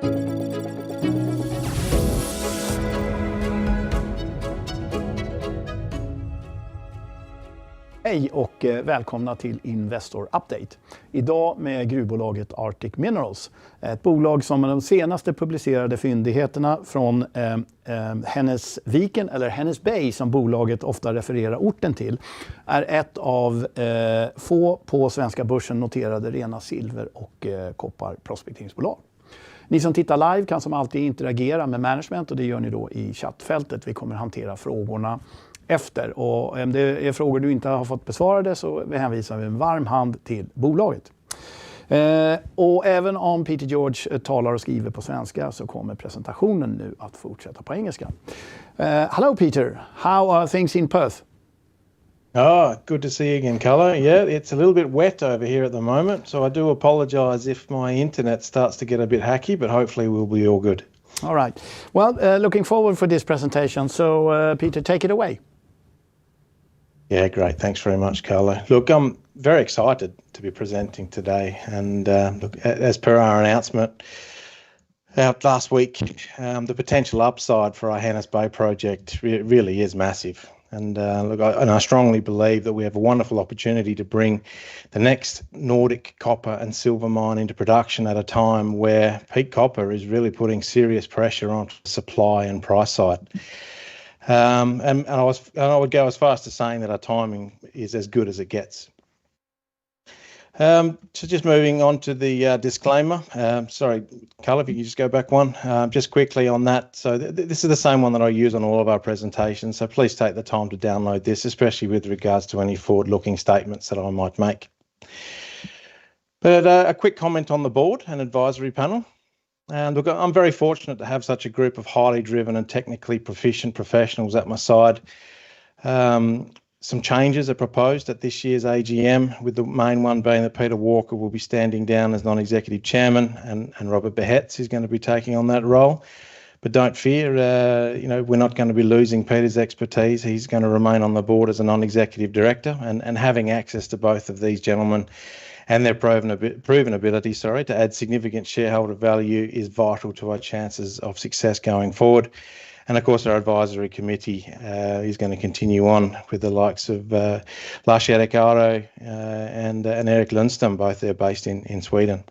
Hej och välkomna till Investor Update. Idag med gruvbolaget Arctic Minerals. Ett bolag som med de senaste publicerade fyndigheterna från Hennes, viken eller Hennes Bay som bolaget ofta refererar orten till, är ett av få på svenska börsen noterade rena silver- och kopparprospekteringsbolag. Ni som tittar live kan som alltid interagera med management och det gör ni då i chattfältet. Vi kommer hantera frågorna efter, och om det är frågor du inte har fått besvarade så hänvisar vi en varm hand till bolaget. Och även om Peter George talar och skriver på svenska så kommer presentationen nu att fortsätta på engelska. Hello Peter, how are things in Perth? Good to see you again, Carlo. Yeah, it's a little bit wet over here at the moment, so I do apologise if my internet starts to get a bit hacky, but hopefully we'll be all good. All right. Well, looking forward for this presentation, so Peter, take it away. Yeah, great. Thanks very much, Carlo. Look, I'm very excited to be presenting today. And look, as per our announcement out last week, the potential upside for our Hennes Bay project really is massive. And look, I strongly believe that we have a wonderful opportunity to bring the next Nordic copper and silver mine into production at a time where peak copper is really putting serious pressure on supply and price side. And I would go as far as to saying that our timing is as good as it gets. So just moving on to the disclaimer. Sorry, Carl, if you could just go back one. Just quickly on that. So this is the same one that I use on all of our presentations. So please take the time to download this, especially with regards to any forward-looking statements that I might make. But a quick comment on the board and advisory panel. And look, I'm very fortunate to have such a group of highly driven and technically proficient professionals at my side. Some changes are proposed at this year's AGM, with the main one being that Peter Walker will be standing down as non-executive chairman, and Robert Behetz is going to be taking on that role. But don't fear, we're not going to be losing Peter's expertise. He's going to remain on the board as a non-executive director, and having access to both of these gentlemen and their proven ability, to add significant shareholder value is vital to our chances of success going forward. And of course, our advisory committee is going to continue on with the likes of Lars Erik Aro and Erik Lundström, both they're based in Sweden.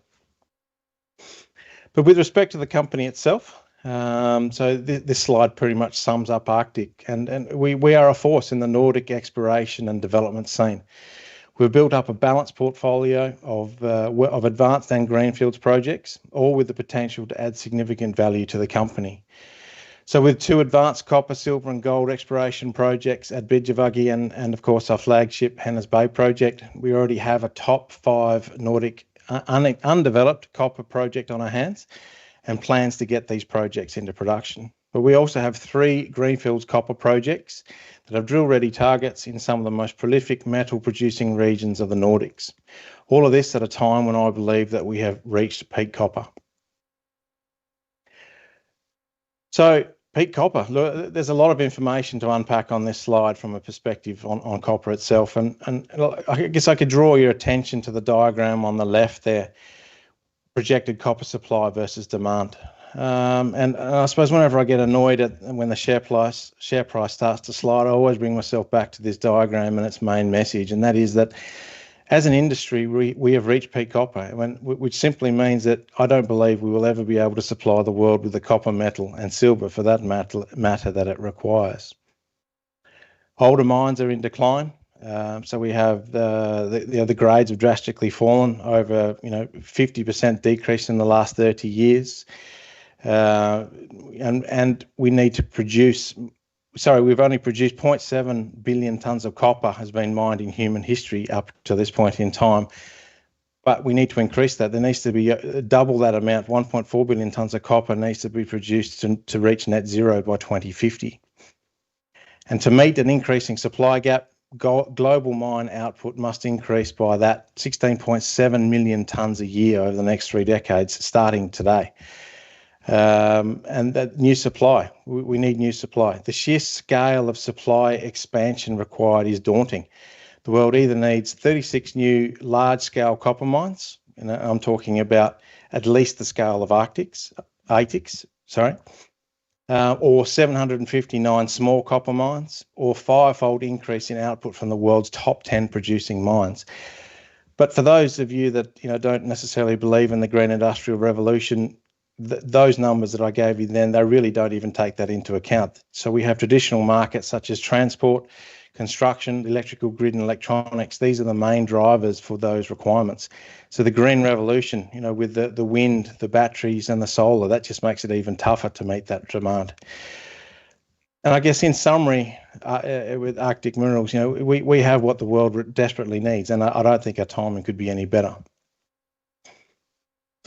But with respect to the company itself, so this slide pretty much sums up Arctic, and we are a force in the Nordic exploration and development scene. We've built up a balanced portfolio of advanced and greenfields projects, all with the potential to add significant value to the company. So with two advanced copper, silver and gold exploration projects at Bidjavaggi and of course our flagship Hennes Bay project, we already have a top 5 Nordic undeveloped copper project on our hands and plans to get these projects into production. But we also have 3 greenfields copper projects that have drill-ready targets in some of the most prolific metal-producing regions of the Nordics. All of this at a time when I believe that we have reached peak copper. So, peak copper. Look, there's a lot of information to unpack on this slide from a perspective on copper itself. And I guess I could draw your attention to the diagram on the left there, projected copper supply versus demand. And I suppose whenever I get annoyed when the share price starts to slide, I always bring myself back to this diagram and its main message, and that is that as an industry, we have reached peak copper, which simply means that I don't believe we will ever be able to supply the world with the copper metal and silver, for that matter, that it requires. Older mines are in decline. So we have the grades have drastically fallen, over 50% decrease in the last 30 years. And we need to produce, we've only produced 0.7 billion tonnes of copper has been mined in human history up to this point in time. But we need to increase that. There needs to be double that amount, 1.4 billion tonnes of copper needs to be produced to reach net zero by 2050. And to meet an increasing supply gap, global mine output must increase by that 16.7 million tonnes a year over the next 3 decades, starting today. And that new supply, we need new supply. The sheer scale of supply expansion required is daunting. The world either needs 36 new large-scale copper mines, I'm talking about at least the scale of Arctic's, ATICs, or 759 small copper mines, or fivefold increase in output from the world's top 10 producing mines. But for those of you that don't necessarily believe in the green industrial revolution, those numbers that I gave you then, they really don't even take that into account. So we have traditional markets such as transport, construction, electrical grid and electronics. These are the main drivers for those requirements. So the green revolution, with the wind, the batteries and the solar, that just makes it even tougher to meet that demand. And I guess in summary, with Arctic Minerals, we have what the world desperately needs, and I don't think our timing could be any better.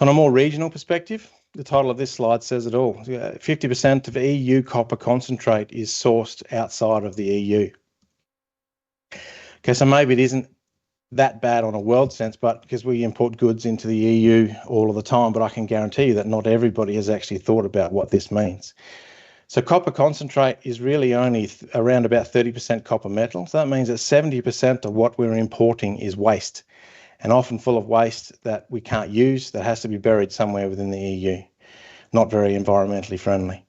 On a more regional perspective, the title of this slide says it all. 50% of EU copper concentrate is sourced outside of the EU. Okay, so maybe it isn't that bad on a world sense, but because we import goods into the EU all of the time, but I can guarantee you that not everybody has actually thought about what this means. So copper concentrate is really only around about 30% copper metal. So that means that 70% of what we're importing is waste, and often full of waste that we can't use, that has to be buried somewhere within the EU. Not very environmentally friendly.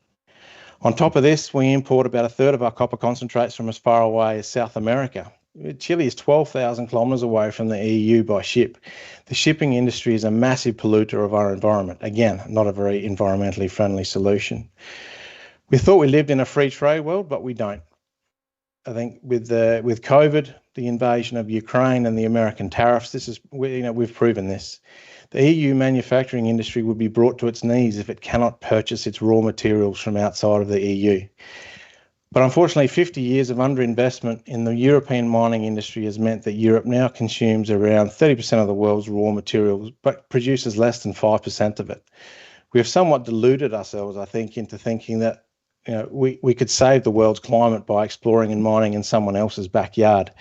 On top of this, we import about a third of our copper concentrates from as far away as South America. Chile is 12,000 kilometres away from the EU by ship. The shipping industry is a massive polluter of our environment. Again, not a very environmentally friendly solution. We thought we lived in a free trade world, but we don't. I think with COVID, the invasion of Ukraine and the American tariffs, we've proven this. The EU manufacturing industry would be brought to its knees if it cannot purchase its raw materials from outside of the EU. But unfortunately, 50 years of underinvestment in the European mining industry has meant that Europe now consumes around 30% of the world's raw materials, but produces less than 5% of it. We have somewhat deluded ourselves, I think, into thinking that we could save the world's climate by exploring and mining in someone else's backyard.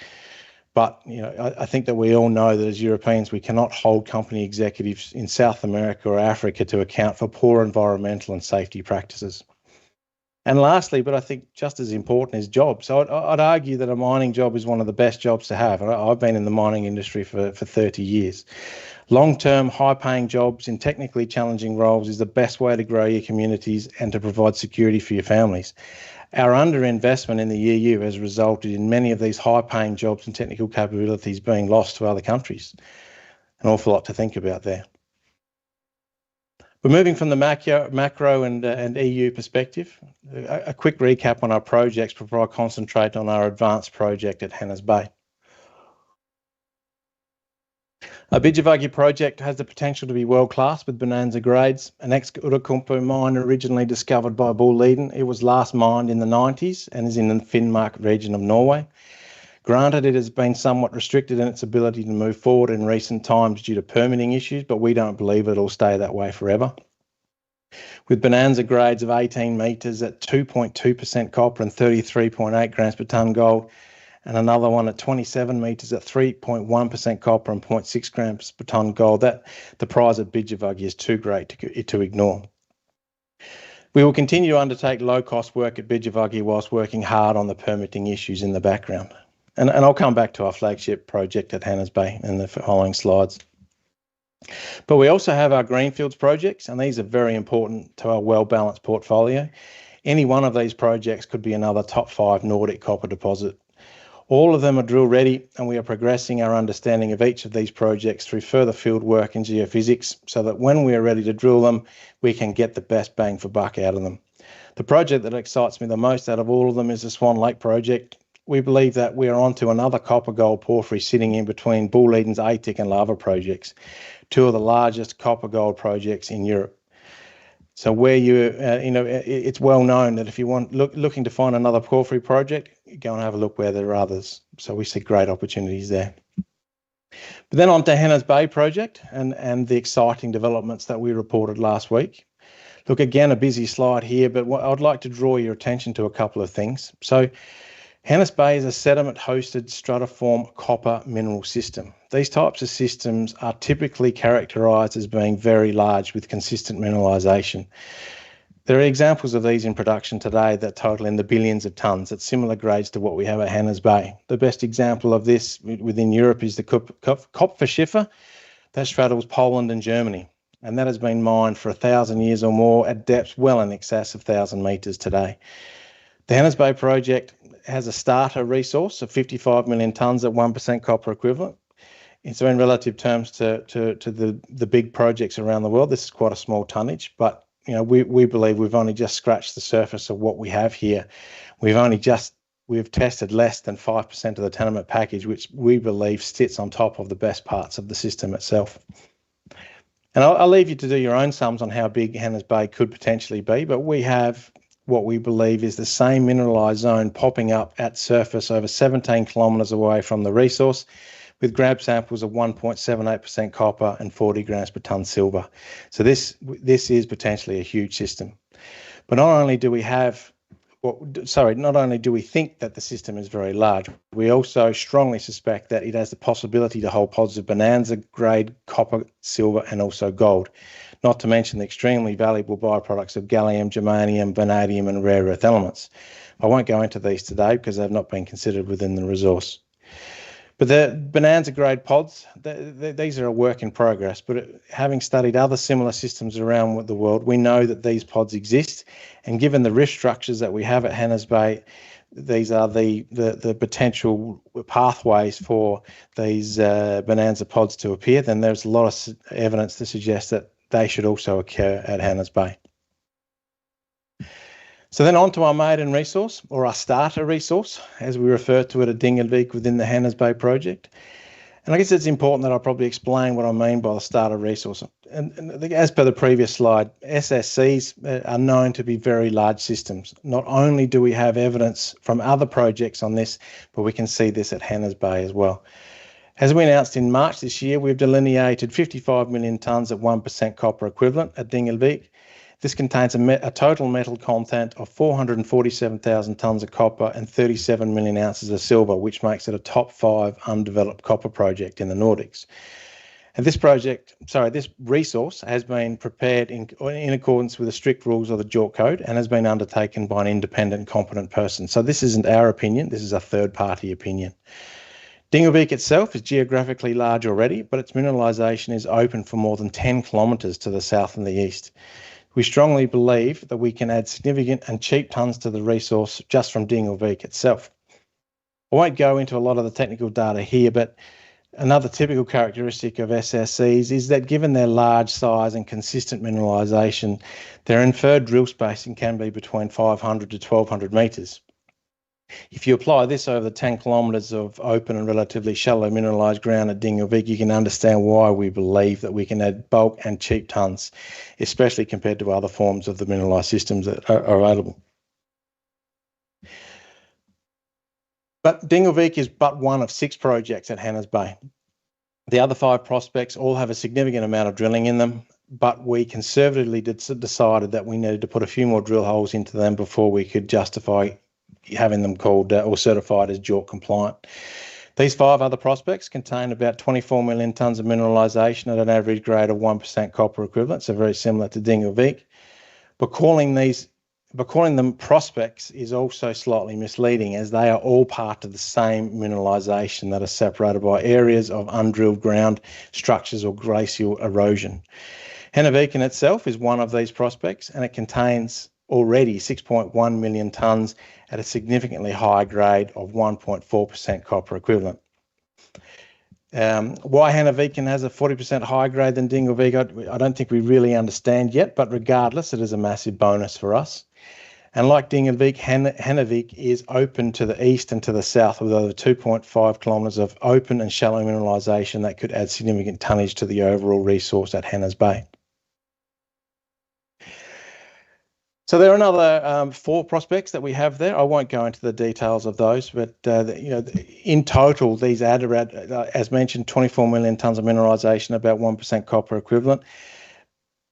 But I think that we all know that as Europeans, we cannot hold company executives in South America or Africa to account for poor environmental and safety practices. And lastly, but I think just as important, is jobs. So I'd argue that a mining job is one of the best jobs to have. I've been in the mining industry for 30 years. Long-term, high-paying jobs in technically challenging roles is the best way to grow your communities and to provide security for your families. Our underinvestment in the EU has resulted in many of these high-paying jobs and technical capabilities being lost to other countries. An awful lot to think about there. We're moving from the macro and EU perspective. A quick recap on our projects before I concentrate on our advanced project at Hennes Bay. Our Börsvärdet project has the potential to be world-class with bonanza grades. An ex-Outokumpu mine originally discovered by Bolaget. It was last mined in the 90s and is in the Finnmark region of Norway. Granted, it has been somewhat restricted in its ability to move forward in recent times due to permitting issues, but we don't believe it'll stay that way forever. With bonanza grades of 18 metres at 2.2% copper and 33.8 grams per tonne gold, and another one at 27 metres at 3.1% copper and 0.6 grams per tonne gold, that the prize at Börsvärdet is too great to ignore. We will continue to undertake low-cost work at Börsvärdet whilst working hard on the permitting issues in the background. And I'll come back to our flagship project at Hennes Bay in the following slides. But we also have our greenfields projects, and these are very important to our well-balanced portfolio. Any one of these projects could be another top 5 Nordic copper deposit. All of them are drill ready, and we are progressing our understanding of each of these projects through further field work in geophysics so that when we are ready to drill them, we can get the best bang for buck out of them. The project that excites me the most out of all of them is the Swan Lake project. We believe that we are onto another copper gold porphyry sitting in between Bolaget's ATIC and Lava projects, two of the largest copper gold projects in Europe. So where it's well known that if you want looking to find another porphyry project, you go and have a look where there are others. So we see great opportunities there. But then on to Hennes Bay project and the exciting developments that we reported last week. Look, again, a busy slide here, but I'd like to draw your attention to a couple of things. So Hennes Bay is a sediment-hosted stratiform copper mineral system. These types of systems are typically characterised as being very large with consistent mineralisation. There are examples of these in production today that total in the billions of tonnes at similar grades to what we have at Hennes Bay. The best example of this within Europe is the Kupferschiefer that straddles Poland and Germany. and that has been mined for 1,000 years or more at depths well in excess of 1,000 metres today. The Hennes project has a starter resource of 55 million tonnes at 1% copper equivalent. So in relative terms to the big projects around the world, this is quite a small tonnage, but we believe we've only just scratched the surface of what we have here. We've tested less than 5% of the tenement package, which we believe sits on top of the best parts of the system itself. And I'll leave you to do your own sums on how big Hennes Bay could potentially be, but we have what we believe is the same mineralised zone popping up at surface over 17 kilometres away from the resource, with grab samples of 1.78% copper and 40 grams per tonne silver. So this is potentially a huge system. But not only do we think that the system is very large, we also strongly suspect that it has the possibility to hold pods of bonanza grade copper, silver, and also gold, not to mention the extremely valuable byproducts of gallium, germanium, vanadium, and rare earth elements. I won't go into these today because they've not been considered within the resource. But the bonanza grade pods, these are a work in progress, but having studied other similar systems around the world, we know that these pods exist, and given the rift structures that we have at Hennes Bay, these are the potential pathways for these bonanza pods to appear, then there's a lot of evidence to suggest that they should also occur at Hennes Bay. So then on to our maiden resource, or our starter resource, as we refer to it at Dingelvik within the Hennes Bay project. And I guess it's important that I probably explain what I mean by the starter resource. And as per the previous slide, SSCs are known to be very large systems. Not only do we have evidence from other projects on this, but we can see this at Hennes Bay as well. As we announced in March this year, we've delineated 55 million tonnes at 1% copper equivalent at Dingelvik. This contains a total metal content of 447,000 tonnes of copper and 37 million ounces of silver, which makes it a top 5 undeveloped copper project in the Nordics. And this resource has been prepared in accordance with the strict rules of the JORC Code and has been undertaken by an independent competent person. So this isn't our opinion, this is a third-party opinion. Dingelvik itself is geographically large already, but its mineralisation is open for more than 10 kilometres to the south and the east. We strongly believe that we can add significant and cheap tonnes to the resource just from Dingelvik itself. I won't go into a lot of the technical data here, but another typical characteristic of SSCs is that given their large size and consistent mineralisation, their inferred drill spacing can be between 500 to 1,200 metres. If you apply this over the 10 kilometres of open and relatively shallow mineralised ground at Dingelvik, you can understand why we believe that we can add bulk and cheap tonnes, especially compared to other forms of the mineralised systems that are available. But Dingelvik is but one of 6 projects at Hennes Bay. The other 5 prospects all have a significant amount of drilling in them, but we conservatively decided that we needed to put a few more drill holes into them before we could justify having them called or certified as JORC compliant. These 5 other prospects contain about 24 million tonnes of mineralisation at an average grade of 1% copper equivalent, so very similar to Dingelvik. But calling them prospects is also slightly misleading, as they are all part of the same mineralisation that are separated by areas of undrilled ground structures or glacial erosion. Hennviken itself is one of these prospects, and it contains already 6.1 million tonnes at a significantly higher grade of 1.4% copper equivalent. Why Hennviken has a 40% higher grade than Dingelvik, I don't think we really understand yet, but regardless, it is a massive bonus for us. And like Dingelvik, Hennevik is open to the east and to the south with over 2.5 kilometres of open and shallow mineralisation that could add significant tonnage to the overall resource at Hennes Bay. So there are another 4 prospects that we have there. I won't go into the details of those, but in total, these add around, as mentioned, 24 million tonnes of mineralisation, about 1% copper equivalent.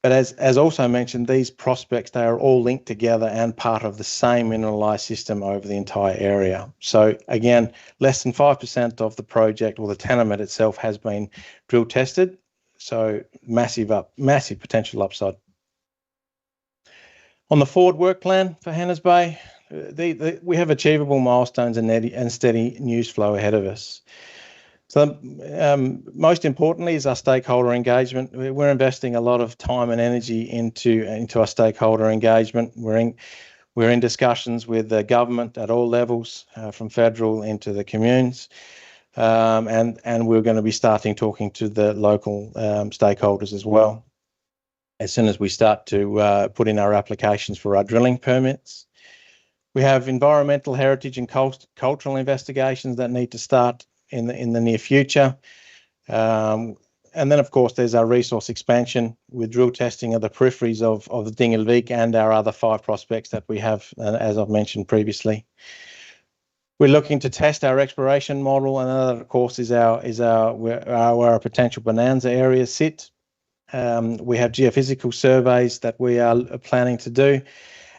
But as also mentioned, these prospects, they are all linked together and part of the same mineralised system over the entire area. So again, less than 5% of the project or the tenement itself has been drill tested. So massive potential upside. On the forward work plan for Hennes Bay, we have achievable milestones and steady news flow ahead of us. So most importantly is our stakeholder engagement. We're investing a lot of time and energy into our stakeholder engagement. We're in discussions with the government at all levels, from federal into the communes, and we're going to be starting talking to the local stakeholders as well as soon as we start to put in our applications for our drilling permits. We have environmental, heritage and cultural investigations that need to start in the near future. And then, of course, there's our resource expansion with drill testing of the peripheries of the Hennviken and our other 5 prospects that we have, as I've mentioned previously. We're looking to test our exploration model, and that, of course, is where our potential bonanza areas sit. We have geophysical surveys that we are planning to do,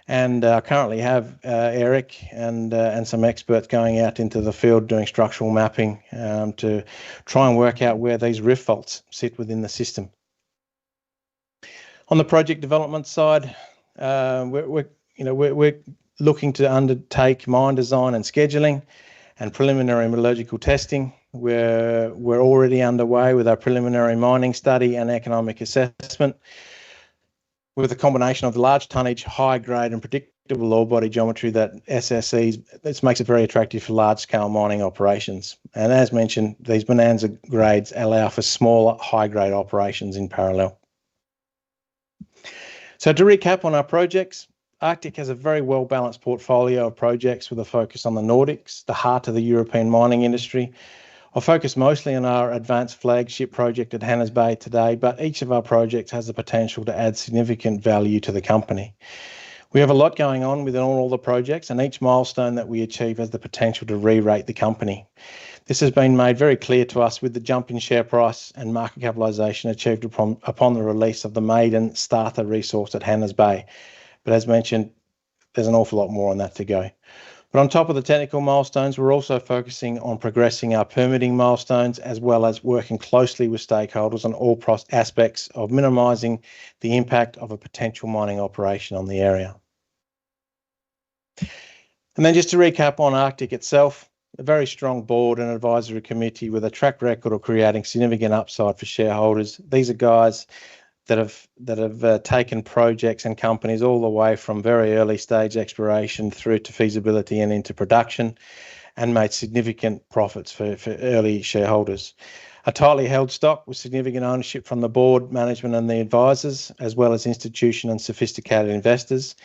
and currently have Eric and some experts going out into the field doing structural mapping to try and work out where these rift faults sit within the system. On the project development side, we're looking to undertake mine design and scheduling and preliminary metallurgical testing. We're already underway with our preliminary mining study and economic assessment, with a combination of the large tonnage, high grade and predictable ore body geometry that SSEs, this makes it very attractive for large scale mining operations. And as mentioned, these bonanza grades allow for smaller, high grade operations in parallel. So to recap on our projects, Arctic has a very well balanced portfolio of projects with a focus on the Nordics, the heart of the European mining industry. I'll focus mostly on our advanced flagship project at Hennes Bay today, but each of our projects has the potential to add significant value to the company. We have a lot going on within all the projects, and each milestone that we achieve has the potential to re-rate the company. This has been made very clear to us with the jump in share price and market capitalisation achieved upon the release of the maiden starter resource at Hennes Bay. But as mentioned, there's an awful lot more on that to go. But on top of the technical milestones, we're also focusing on progressing our permitting milestones, as well as working closely with stakeholders on all aspects of minimising the impact of a potential mining operation on the area. And then just to recap on Arctic itself, a very strong board and advisory committee with a track record of creating significant upside for shareholders. These are guys that have taken projects and companies all the way from very early stage exploration through to feasibility and into production, and made significant profits for early shareholders. A tightly held stock with significant ownership from the board, management and the advisors, as well as institutional and sophisticated investors.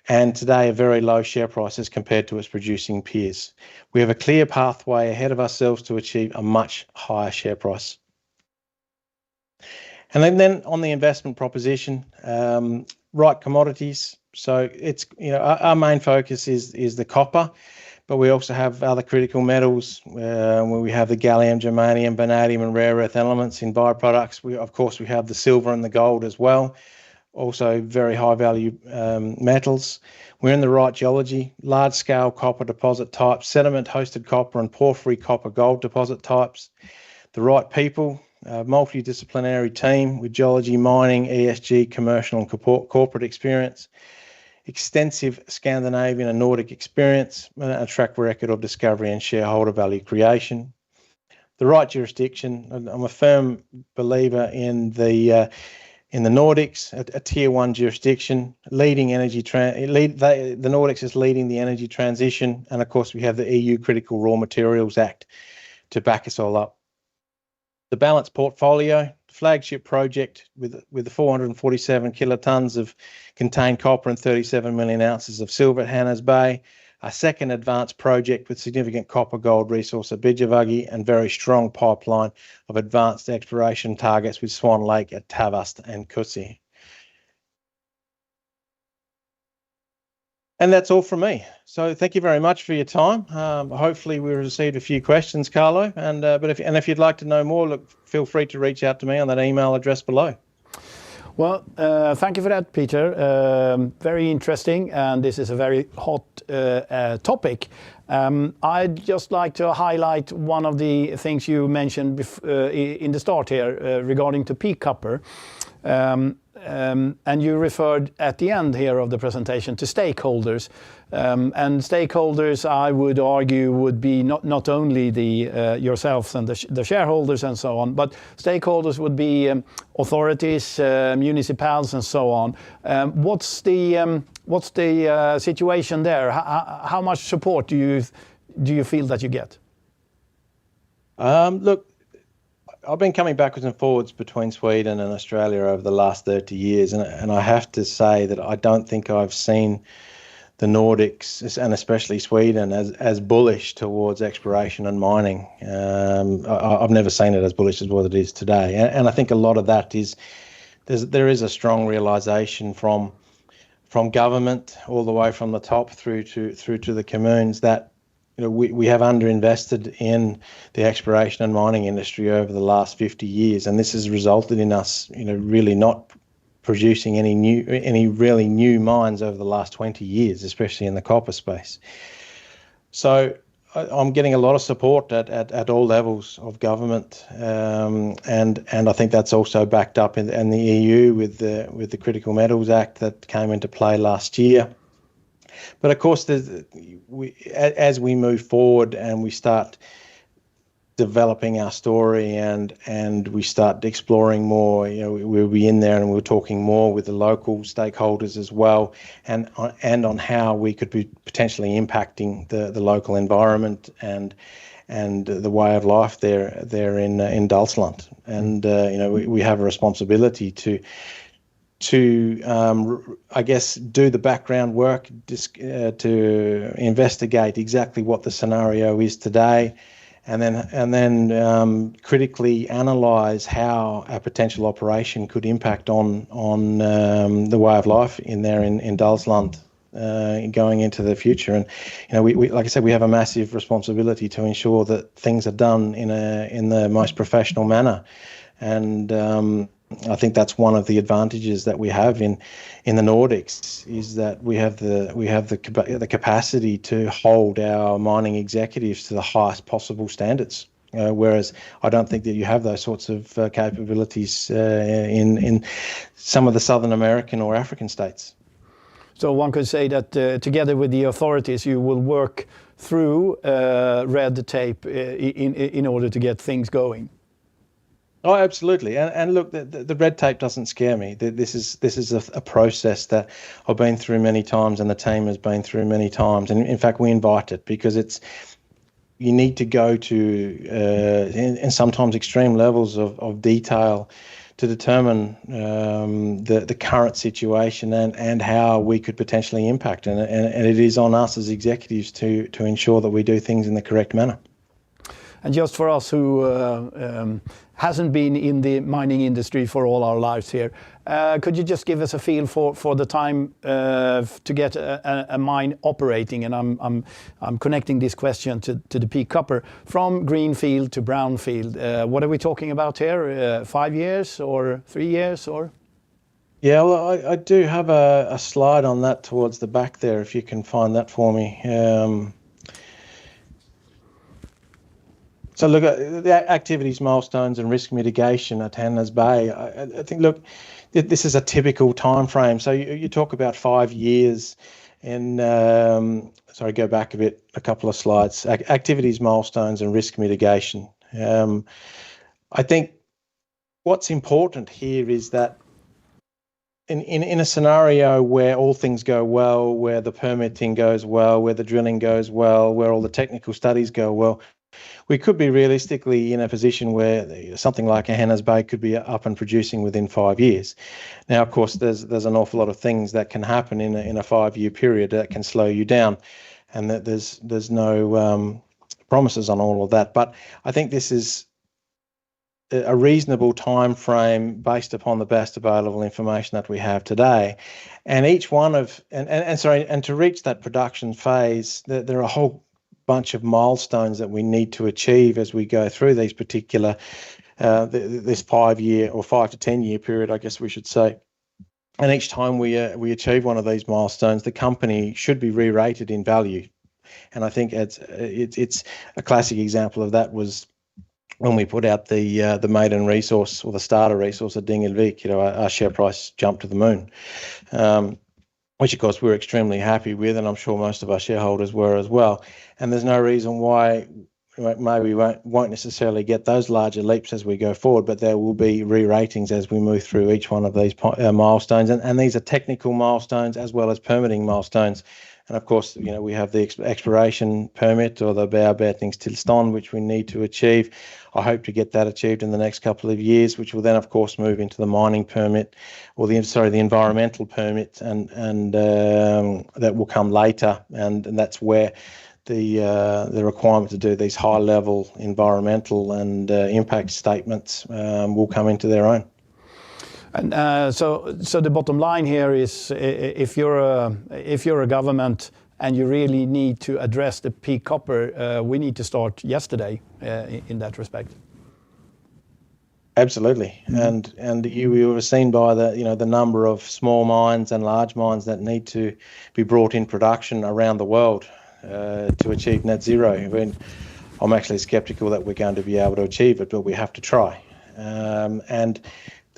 And today a very low share price as compared to its producing peers. We have a clear pathway ahead of ourselves to achieve a much higher share price. And then on the investment proposition, right commodities. So it's, our main focus is the copper, but we also have other critical metals where we have the gallium, germanium, vanadium and rare earth elements in byproducts. We have the silver and the gold as well. Also very high value metals. We're in the right geology, large scale copper deposit types, sediment hosted copper and porphyry copper gold deposit types. The right people, multidisciplinary team with geology, mining, ESG, commercial and corporate experience, extensive Scandinavian and Nordic experience, a track record of discovery and shareholder value creation. The right jurisdiction. I'm a firm believer in the Nordics, a tier 1 jurisdiction, leading energy. The Nordics is leading the energy transition, and of course we have the EU Critical Raw Materials Act to back us all up. The balanced portfolio, flagship project with the 447 kilotons of contained copper and 37 million ounces of silver at Hennes Bay. A second advanced project with significant copper gold resource at Börsvärdet and very strong pipeline of advanced exploration targets with Swan Lake at Tavast and Kutsi. And that's all from me. So thank you very much for your time. Hopefully we received a few questions, Carlo. And if you'd like to know more, look, feel free to reach out to me on that email address below. Well, thank you for that, Peter. Very interesting, and this is a very hot topic. I'd just like to highlight one of the things you mentioned in the start here regarding to peak copper. And you referred at the end here of the presentation to stakeholders. And stakeholders, I would argue, would be not only the yourselves and the shareholders and so on, but stakeholders would be authorities, municipalities, and so on. What's the situation there? How much support do you feel that you get? Look, I've been coming backwards and forwards between Sweden and Australia over the last 30 years, and I have to say that I don't think I've seen the Nordics, and especially Sweden, as bullish towards exploration and mining. I've never seen it as bullish as what it is today, and I think a lot of that is there is a strong realisation from government all the way from the top through to the communes that we have underinvested in the exploration and mining industry over the last 50 years, and this has resulted in us, really not producing any really new mines over the last 20 years, especially in the copper space. So I'm getting a lot of support at all levels of government, and I think that's also backed up in the EU with the Critical Metals Act that came into play last year. But of course, as we move forward and we start developing our story and we start exploring more, we'll be in there and we're talking more with the local stakeholders as well, and on how we could be potentially impacting the local environment and the way of life there in Dalsland. And we have a responsibility to I guess do the background work to investigate exactly what the scenario is today, and then critically analyse how a potential operation could impact on the way of life in Dalsland going into the future. And we like I said, we have a massive responsibility to ensure that things are done in the most professional manner, and I think that's one of the advantages that we have in the Nordics, is that we have the capacity to hold our mining executives to the highest possible standards. Whereas I don't think that you have those sorts of capabilities in some of the Southern American or African states. So one could say that together with the authorities, you will work through red tape in order to get things going. Oh, absolutely. And look, the red tape doesn't scare me. This is a process that I've been through many times, and the team has been through many times. And in fact, we invite it because you need to go to and sometimes extreme levels of detail to determine the current situation and how we could potentially impact. And it is on us as executives to ensure that we do things in the correct manner. And just for us who hasn't been in the mining industry for all our lives here, could you just give us a feel for the time to get a mine operating? And I'm connecting this question to the peak copper from greenfield to brownfield. What are we talking about here? 5 years or 3 years or? Yeah, well, I do have a slide on that towards the back there, if you can find that for me. So look at the activities, milestones and risk mitigation at Hennes Bay. I think, look, this is a typical time frame. So you talk about 5 years in, sorry, go back a couple of slides. Activities, milestones and risk mitigation. I think what's important here is that in a scenario where all things go well, where the permitting goes well, where the drilling goes well, where all the technical studies go well, we could be realistically in a position where something like a Hennes Bay could be up and producing within 5 years. Now, of course, there's an awful lot of things that can happen in a 5-year period that can slow you down, and that there's no promises on all of that. But I think this is a reasonable time frame based upon the best available information that we have today. And each one of and to reach that production phase, there are a whole bunch of milestones that we need to achieve as we go through these particular this 5 year or 5 to 10 year period, I guess we should say. And each time we achieve one of these milestones, the company should be re-rated in value. And I think it's a classic example of that was when we put out the maiden resource or the starter resource at Hennviken, our share price jumped to the moon, which of course we're extremely happy with, and I'm sure most of our shareholders were as well. And there's no reason why maybe we won't necessarily get those larger leaps as we go forward, but there will be re-ratings as we move through each one of these milestones, and these are technical milestones as well as permitting milestones. And of course, we have the exploration permit, or the bearbetningstillstånd, which we need to achieve. I hope to get that achieved in the next couple of years, which will then, of course, move into the mining permit, or the environmental permit, and that will come later. And that's where the requirement to do these high-level environmental and impact statements will come into their own. And so the bottom line here is, if you're a government and you really need to address the peak copper, we need to start yesterday in that respect. Absolutely, and you were seen by the number of small mines and large mines that need to be brought in production around the world to achieve net zero. I'm actually sceptical that we're going to be able to achieve it, but we have to try. And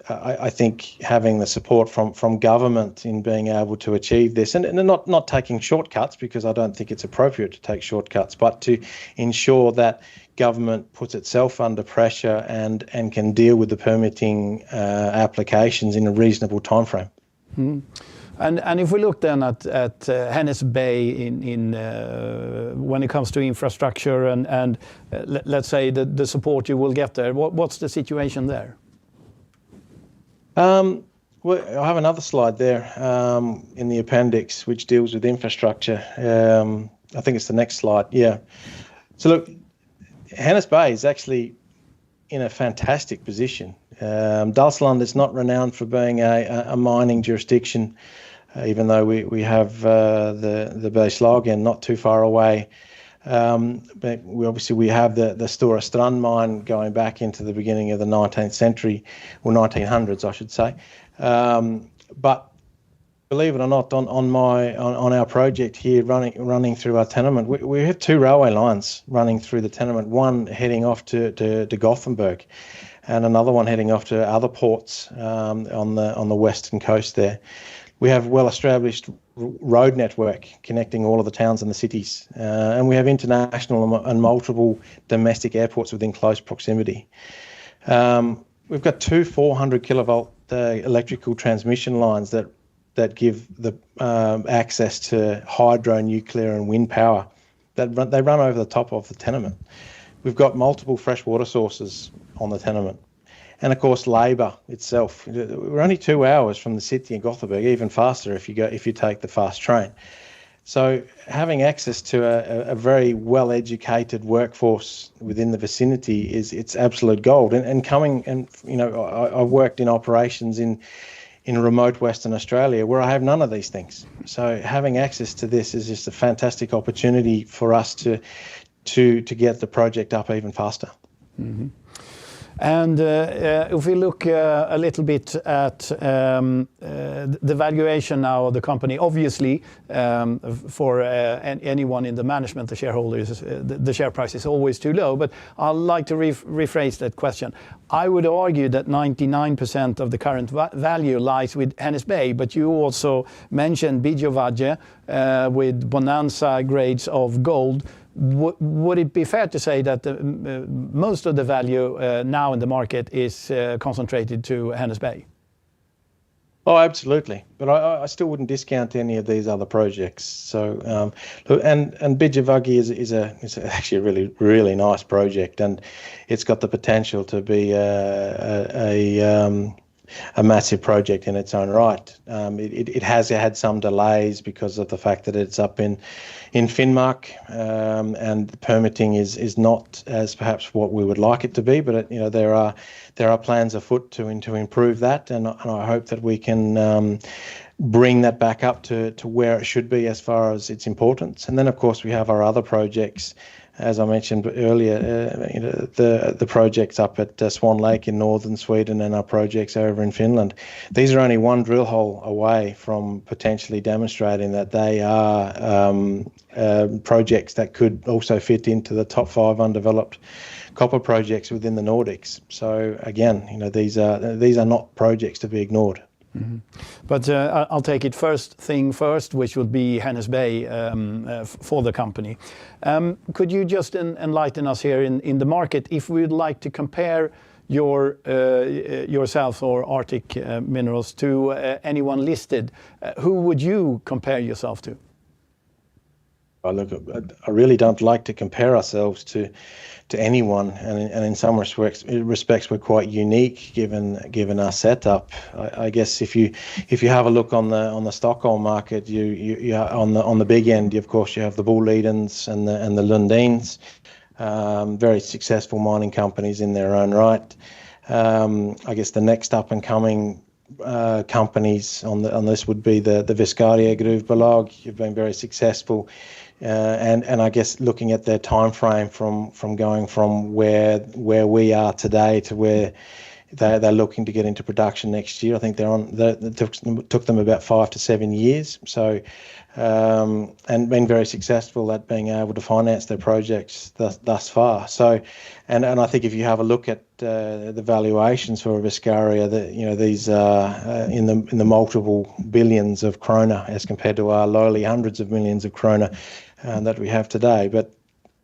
I think having the support from government in being able to achieve this, and not taking shortcuts, because I don't think it's appropriate to take shortcuts, but to ensure that government puts itself under pressure and can deal with the permitting applications in a reasonable timeframe. Mm. And if we look then at Hennes in when it comes to infrastructure and let's say the support you will get there, what's the situation there? Well, I have another slide there in the appendix which deals with infrastructure. I think it's the next slide. Yeah. So look, Hennes is actually in a fantastic position. Dalsland is not renowned for being a mining jurisdiction, even though we have the Börsvärdet not too far away. But we have the Stora Strand mine going back into the beginning of the 19th century, or 1900s, I should say. But believe it or not, on our project here, running through our tenement, we have two railway lines running through the tenement. One heading off to Gothenburg, and another one heading off to other ports on the western coast there. We have well-established road network connecting all of the towns and the cities, and we have international and multiple domestic airports within close proximity. We've got two 400 kilovolt electrical transmission lines that give the access to hydro, nuclear, and wind power. They run over the top of the tenement. We've got multiple freshwater sources on the tenement. And of course, labour itself. We're only 2 hours from the city in Gothenburg, even faster if you take the fast train. So having access to a very well-educated workforce within the vicinity it's absolute gold. And I worked in operations in remote Western Australia where I have none of these things. So having access to this is just a fantastic opportunity for us to get the project up even faster. Mm-hmm. And if we look a little bit at the valuation now of the company, obviously for anyone in the management, the shareholders, the share price is always too low. But I'd like to rephrase that question. I would argue that 99% of the current value lies with Hennes, but you also mentioned Börsvärdet with bonanza grades of gold. Would it be fair to say that most of the value now in the market is concentrated to Hennes? Oh, absolutely. But I still wouldn't discount any of these other projects. So, and Börsvärdet is actually a really, really nice project, and it's got the potential to be a massive project in its own right. It has had some delays because of the fact that it's up in Finnmark, and the permitting is not as perhaps what we would like it to be. But there are plans afoot to improve that, and I hope that we can bring that back up to where it should be as far as its importance. And then of course we have our other projects as I mentioned earlier, the projects up at Swan Lake in northern Sweden and our projects over in Finland. These are only one drill hole away from potentially demonstrating that they are projects that could also fit into the top 5 undeveloped copper projects within the Nordics. So again, these are not projects to be ignored. Mm-hmm. But I'll take it first thing first, which would be Hennes Bay for the company. Could you just enlighten us here in the market, if we would like to compare yourself or Arctic Minerals to anyone listed, who would you compare yourself to? Well, look, I really don't like to compare ourselves to anyone, and in some respects we're quite unique given our setup. I guess if you have a look on the Stockholm market, you on the big end, of course, you have the Bolidens and the Lundins, very successful mining companies in their own right. I guess the next up and coming companies on this would be the Viscaria Gruvbolag. You've been very successful. And I guess looking at their time frame from going from where we are today to where they're looking to get into production next year, I think it took them about 5 to 7 years. So and been very successful at being able to finance their projects thus far. So and I think if you have a look at the valuations for Viscaria, these are in the multiple billions of krona as compared to our lowly hundreds of millions of krona that we have today. But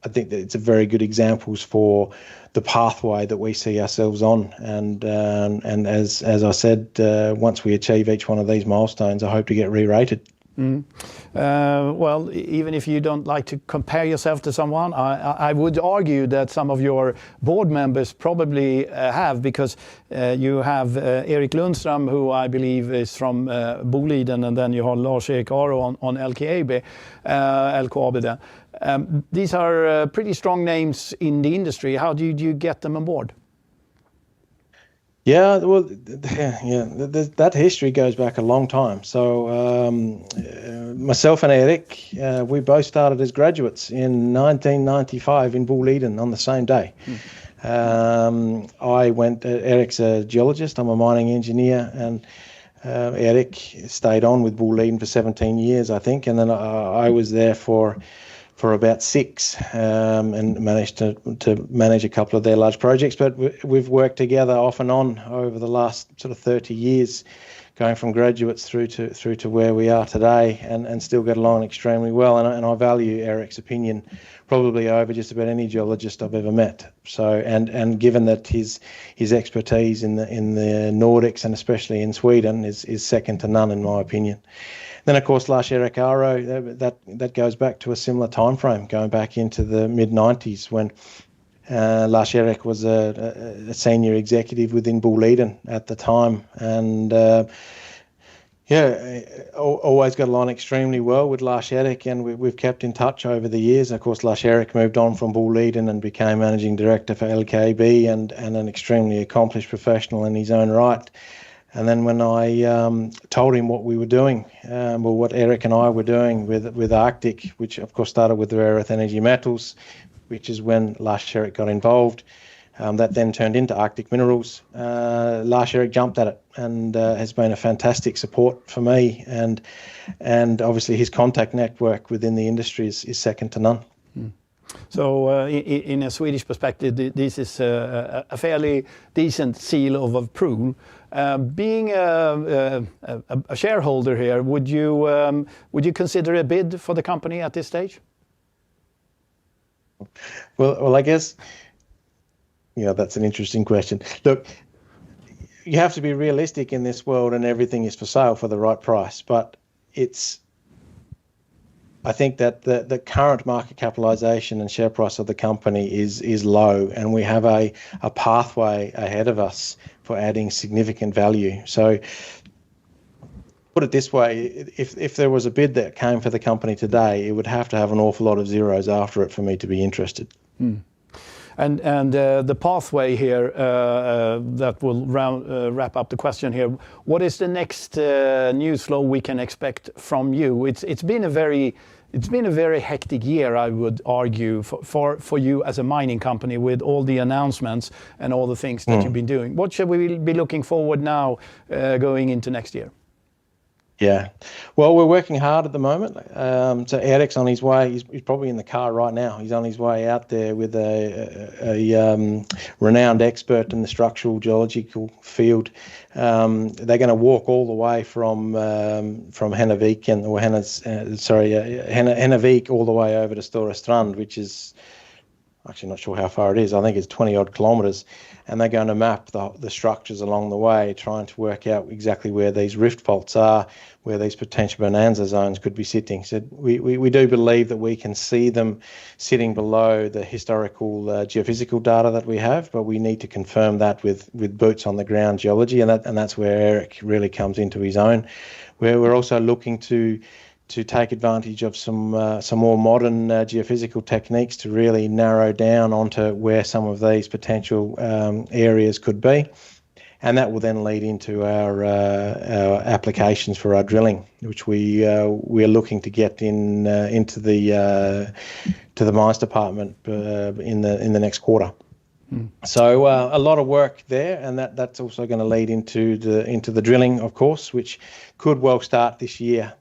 I think that it's a very good examples for the pathway that we see ourselves on. And as I said, once we achieve each one of these milestones, I hope to get re-rated. Mm. Well, even if you don't like to compare yourself to someone, I would argue that some of your board members probably have, because you have Erik Lundström, who I believe is from Boliden, and then you have Lars-Erik Aro on LKAB then. These are pretty strong names in the industry. How did you get them on board? Yeah, well, that history goes back a long time. So myself and Erik, we both started as graduates in 1995 in Boliden on the same day. Erik's a geologist, I'm a mining engineer, and Erik stayed on with Boliden for 17 years, I think, and then I was there for about 6 and managed to manage a couple of their large projects. But we've worked together off and on over the last sort of 30 years, going from graduates through to where we are today, and still get along extremely well. And I value Erik's opinion probably over just about any geologist I've ever met. So and given that his expertise in the Nordics and especially in Sweden is second to none in my opinion. Then, of course, Lars-Erik Aro, that goes back to a similar time frame, going back into the mid-90s when Lars-Erik was a senior executive within Boliden at the time. And, always got along extremely well with Lars-Erik, and we've kept in touch over the years. Of course, Lars-Erik moved on from Boliden and became managing director for LKAB and an extremely accomplished professional in his own right. And then when I told him what we were doing, what Erik and I were doing with Arctic, which of course started with the rare earth energy metals, which is when Lars-Erik got involved, that then turned into Arctic Minerals. Lars-Erik jumped at it and has been a fantastic support for me, and obviously his contact network within the industry is second to none. Mm. So in a Swedish perspective, this is a fairly decent seal of approval. Being a shareholder here, would you consider a bid for the company at this stage? Well, I guess that's an interesting question. Look, you have to be realistic in this world, and everything is for sale for the right price. But I think that the current market capitalization and share price of the company is low, and we have a pathway ahead of us for adding significant value. So put it this way, if there was a bid that came for the company today, it would have to have an awful lot of zeros after it for me to be interested. And the pathway here that will wrap up the question here. What is the next news flow we can expect from you? It's been a very hectic year, I would argue, for you as a mining company, with all the announcements and all the things that you've been doing. What should we be looking forward now going into next year? Yeah, well, we're working hard at the moment. So Eric's on his way. He's probably in the car right now. He's on his way out there with a renowned expert in the structural geological field. They're going to walk all the way from Hennviken or Hennevik all the way over to Strand, which is actually not sure how far it is. I think it's 20 odd kilometres. And they're going to map the structures along the way, trying to work out exactly where these rift faults are, where these potential bonanza zones could be sitting. So we do believe that we can see them sitting below the historical geophysical data that we have, but we need to confirm that with boots on the ground geology, and that's where Eric really comes into his own. Where we're also looking to take advantage of some more modern geophysical techniques to really narrow down onto where some of these potential areas could be. And that will then lead into our applications for our drilling, which we're looking to get into the mines department in the next quarter. So a lot of work there, and that's also going to lead into the drilling, of course, which could well start this year,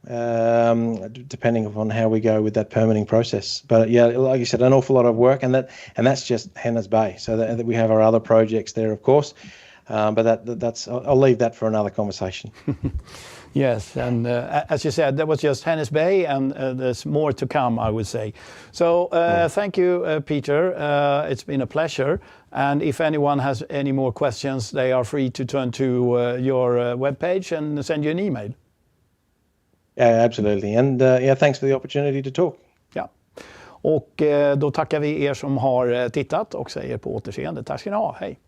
depending upon how we go with that permitting process. But yeah, like you said, an awful lot of work, and that's just Hennes Bay. So that we have our other projects there, of course, but that's I'll leave that for another conversation. Yes, and as you said, that was just Hennes Bay, and there's more to come, I would say. So thank you, Peter. It's been a pleasure. And if anyone has any more questions, they are free to turn to your webpage and send you an email. Yeah, absolutely. And thanks for the opportunity to talk. Ja. Och då tackar vi er som har tittat och säger på återseende. Tack ska ni ha. Hej.